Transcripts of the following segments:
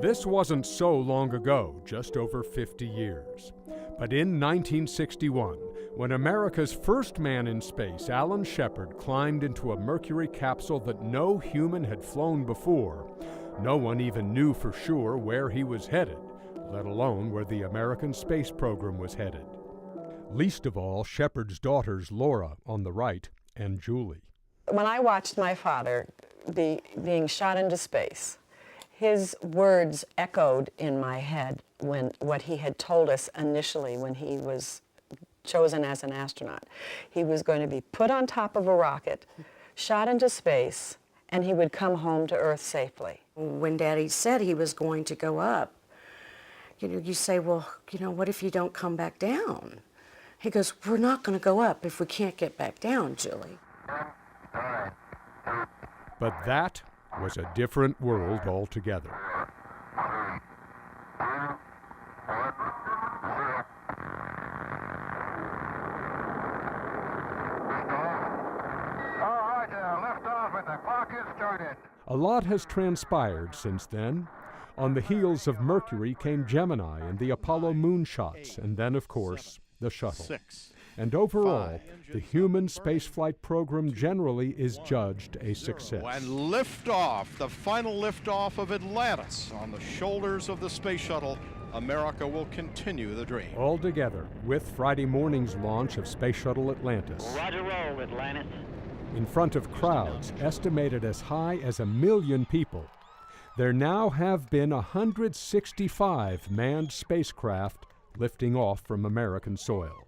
This wasn't so long ago, just over 50 years. But in 1961, when America's first man in space, Alan Shepard, climbed into a Mercury capsule that no human had flown before, no one even knew for sure where he was headed, let alone where the American space program was headed. Least of all, Shepard's daughters, Laura on the right, and Julie. When I watched my father being shot into space, his words echoed in my head when what he had told us initially when he was chosen as an astronaut. He was going to be put on top of a rocket, shot into space, and he would come home to Earth safely. When Daddy said he was going to go up, you say, well, what if you don't come back down? He goes, we're not going to go up if we can't get back down, Julie. But that was a different world altogether. A lot has transpired since then. On the heels of Mercury came Gemini and the Apollo moonshots, and then, of course, the Shuttle. And overall, the human spaceflight program generally is judged a success. And liftoff, the final liftoff of Atlantis on the shoulders of the space shuttle. America will continue the dream. All together, with Friday morning's launch of Space Shuttle Atlantis. Roger, roll, Atlantis. In front of crowds estimated as high as 1 million people, there now have been 165 manned spacecraft lifting off from American soil.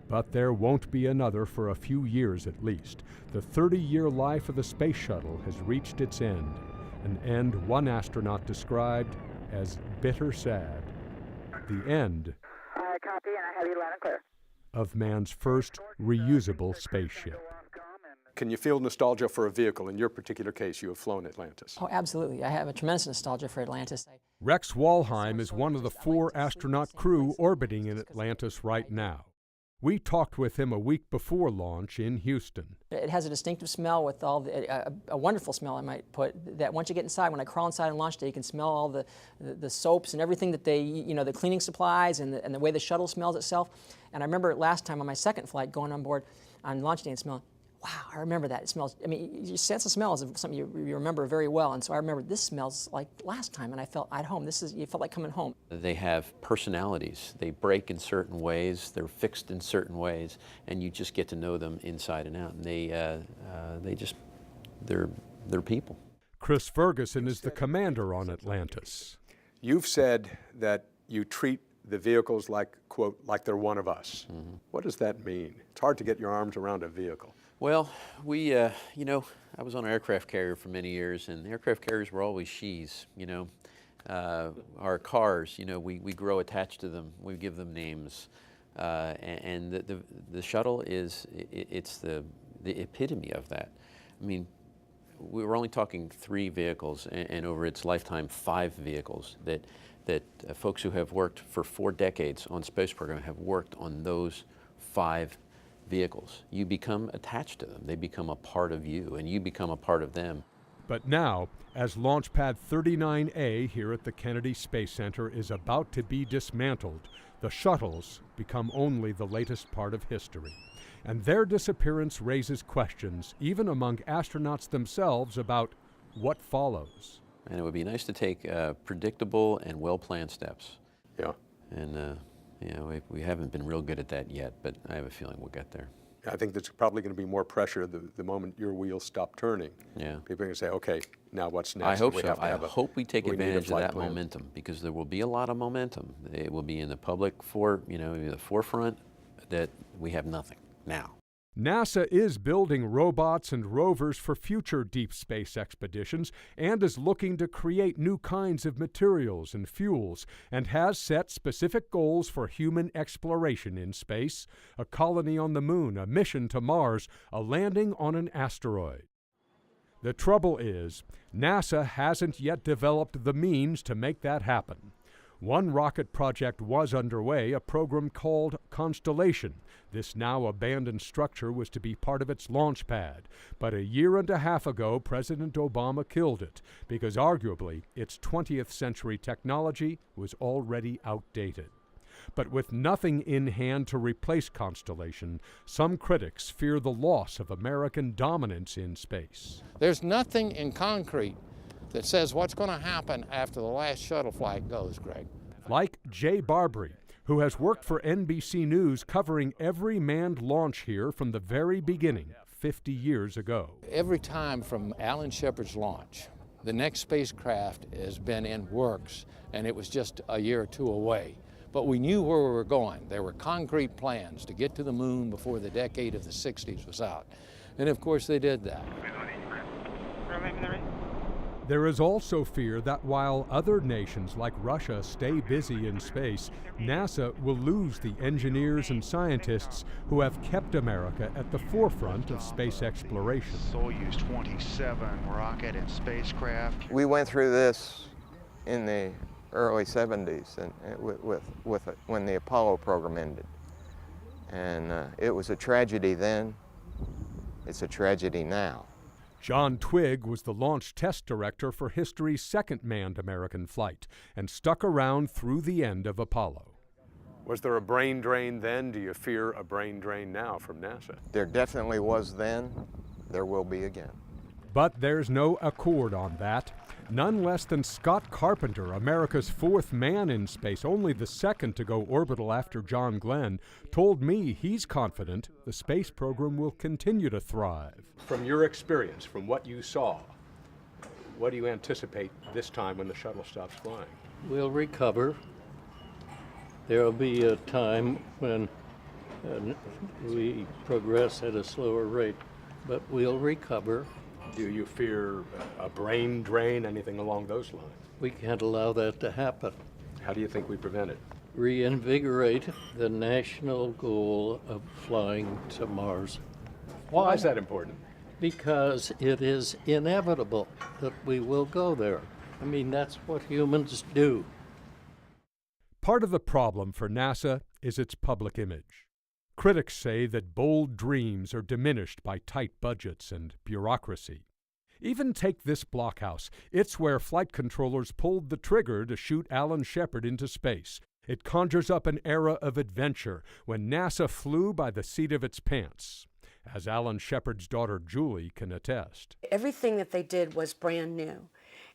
But there won't be another for a few years at least. The 30-year life of the space shuttle has reached its end, an end one astronaut described as bitter sad. The end Copy, and I have you loud and clear. of man's first reusable spaceship. Can you feel nostalgia for a vehicle? In your particular case, you have flown Atlantis. Oh, absolutely. I have a tremendous nostalgia for Atlantis. Rex Walheim is one of the 4 astronaut crew orbiting in Atlantis right now. We talked with him a week before launch in Houston. It has a distinctive smell with all the, a wonderful smell, I might put, that once you get inside, when I crawl inside on launch day, you can smell all the soaps and everything that they, the cleaning supplies and the way the shuttle smells itself. And I remember last time on my second flight going on board on launch day and smelling, wow, I remember that. It smells, your sense of smell is something you remember very well. And so I remember this smells like last time, and I felt at home. You felt like coming home. They have personalities. They break in certain ways. They're fixed in certain ways, and you just get to know them inside and out. And they're people. Chris Ferguson is the commander on Atlantis. You've said that you treat the vehicles like, quote, like they're one of us. Mm-hmm. What does that mean? It's hard to get your arms around a vehicle. Well, I was on an aircraft carrier for many years, and aircraft carriers were always she's, Our cars, we grow attached to them. We give them names. And the shuttle it's the epitome of that. I mean, we were only talking 3 vehicles, and over its lifetime, 5 vehicles that folks who have worked for 4 decades on space program have worked on those 5 vehicles. You become attached to them. They become a part of you, and you become a part of them. But now, as Launch Pad 39A here at the Kennedy Space Center is about to be dismantled, the shuttles become only the latest part of history. And their disappearance raises questions, even among astronauts themselves, about what follows. And it would be nice to take predictable and well-planned steps. Yeah. And we haven't been real good at that yet, but I have a feeling we'll get there. I think there's probably going to be more pressure the moment your wheels stop turning. Yeah. People are going to say, okay, now what's next? I hope so. I hope we take advantage of that plan. Momentum, because there will be a lot of momentum. It will be in the public the forefront that we have nothing now. NASA is building robots and rovers for future deep space expeditions and is looking to create new kinds of materials and fuels and has set specific goals for human exploration in space, a colony on the moon, a mission to Mars, a landing on an asteroid. The trouble is, NASA hasn't yet developed the means to make that happen. One rocket project was underway, a program called Constellation. This now abandoned structure was to be part of its launch pad. But a year and a half ago, President Obama killed it because arguably its 20th century technology was already outdated. But with nothing in hand to replace Constellation, some critics fear the loss of American dominance in space. There's nothing in concrete that says what's going to happen after the last shuttle flight goes, Greg. Like Jay Barbary, who has worked for NBC News covering every manned launch here from the very beginning, 50 years ago. Every time from Alan Shepard's launch, the next spacecraft has been in works, and it was just a year or two away. But we knew where we were going. There were concrete plans to get to the moon before the decade of the 60s was out. And of course they did that. There is also fear that while other nations like Russia stay busy in space, NASA will lose the engineers and scientists who have kept America at the forefront of space exploration. Soyuz 27 rocket and spacecraft. We went through this in the early 70s and when the Apollo program ended. And it was a tragedy then. It's a tragedy now. John Twigg was the launch test director for history's second manned American flight and stuck around through the end of Apollo. Was there a brain drain then? Do you fear a brain drain now from NASA? There definitely was then. There will be again. But there's no accord on that. None less than Scott Carpenter, America's fourth man in space, only the second to go orbital after John Glenn, told me he's confident the space program will continue to thrive. From your experience, from what you saw, what do you anticipate this time when the shuttle stops flying? We'll recover. There'll be a time when we progress at a slower rate, but we'll recover. Do you fear a brain drain, anything along those lines? We can't allow that to happen. How do you think we prevent it? Reinvigorate the national goal of flying to Mars. Why is that important? Because it is inevitable that we will go there. I mean, that's what humans do. Part of the problem for NASA is its public image. Critics say that bold dreams are diminished by tight budgets and bureaucracy. Even take this blockhouse. It's where flight controllers pulled the trigger to shoot Alan Shepard into space. It conjures up an era of adventure when NASA flew by the seat of its pants, as Alan Shepard's daughter Julie can attest. Everything that they did was brand new.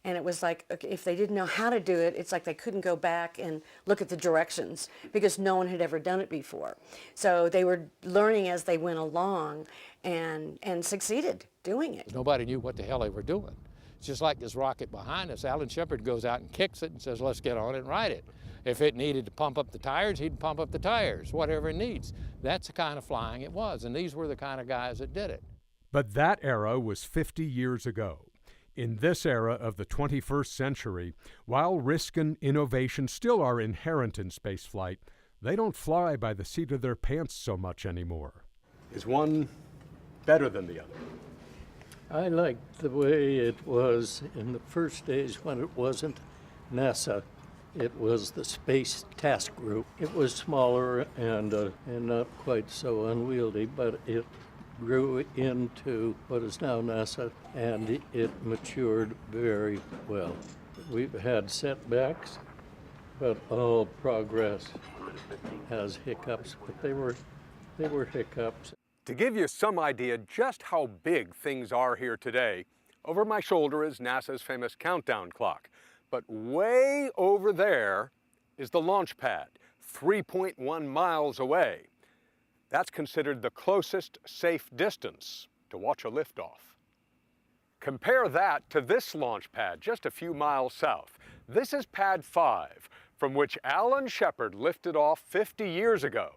And it was like, if they didn't know how to do it, it's like they couldn't go back and look at the directions because no one had ever done it before. So they were learning as they went along and succeeded doing it. Nobody knew what the hell they were doing. It's just like this rocket behind us. Alan Shepard goes out and kicks it and says, let's get on it and ride it. If it needed to pump up the tires, he'd pump up the tires, whatever it needs. That's the kind of flying it was, and these were the kind of guys that did it. But that era was 50 years ago. In this era of the 21st century, while risk and innovation still are inherent in spaceflight, they don't fly by the seat of their pants so much anymore. Is one better than the other? I liked the way it was in the first days when it wasn't NASA. It was the Space Task Group. It was smaller and not quite so unwieldy, but it grew into what is now NASA, and it matured very well. We've had setbacks, but all progress has hiccups, but they were hiccups. To give you some idea just how big things are here today, over my shoulder is NASA's famous countdown clock. But way over there is the launch pad, 3.1 miles away. That's considered the closest safe distance to watch a liftoff. Compare that to this launch pad just a few miles south. This is Pad 5, from which Alan Shepard lifted off 50 years ago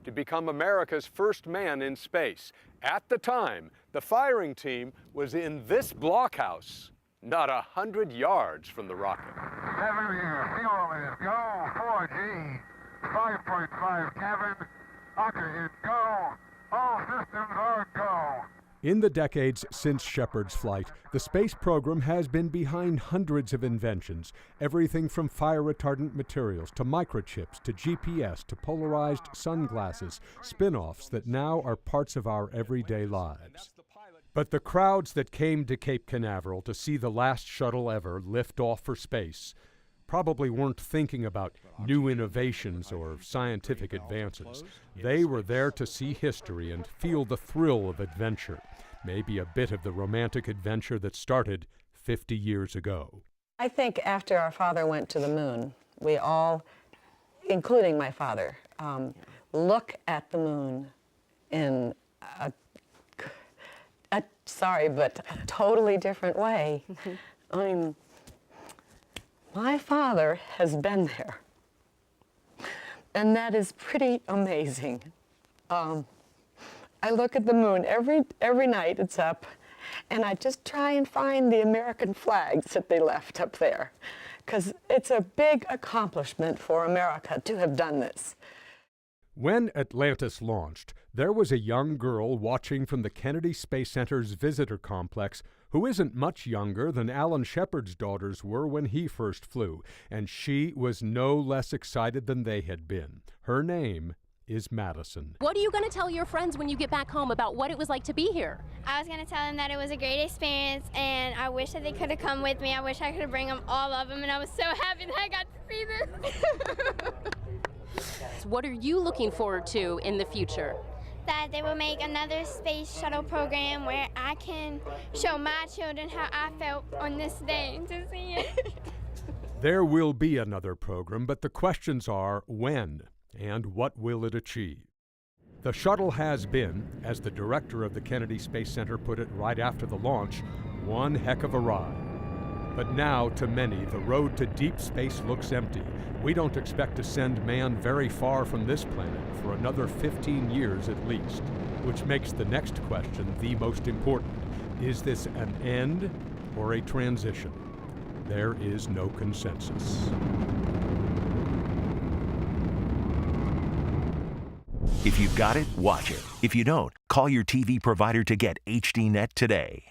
to become America's first man in space. At the time, the firing team was in this blockhouse, not 100 yards from the rocket. 7 here, fuel is go, 4G, 5.5 cabin, rocket is go, all systems are go. In the decades since Shepard's flight, the space program has been behind hundreds of inventions, everything from fire-retardant materials to microchips to GPS to polarized sunglasses, spin-offs that now are parts of our everyday lives. But the crowds that came to Cape Canaveral to see the last shuttle ever lift off for space probably weren't thinking about new innovations or scientific advances. They were there to see history and feel the thrill of adventure, maybe a bit of the romantic adventure that started 50 years ago. I think after our father went to the moon, we all, including my father, look at the moon in a sorry, but a totally different way. I mean, my father has been there, and that is pretty amazing. I look at the moon every night it's up, and I just try and find the American flags that they left up there, because it's a big accomplishment for America to have done this. When Atlantis launched, there was a young girl watching from the Kennedy Space Center's visitor complex who isn't much younger than Alan Shepard's daughters were when he first flew, and she was no less excited than they had been. Her name is Madison. What are you going to tell your friends when you get back home about what it was like to be here? I was going to tell them that it was a great experience, and I wish that they could have come with me. I wish I could have bring them, all of them, and I was so happy that I got to see this. What are you looking forward to in the future? That they will make another space shuttle program where I can show my children how I felt on this day to see it. There will be another program, but the questions are when and what will it achieve? The shuttle has been, as the director of the Kennedy Space Center put it right after the launch, one heck of a ride. But now, to many, the road to deep space looks empty. We don't expect to send man very far from this planet for another 15 years at least, which makes the next question the most important. Is this an end or a transition? There is no consensus. If you've got it, watch it. If you don't, call your TV provider to get HDNet today.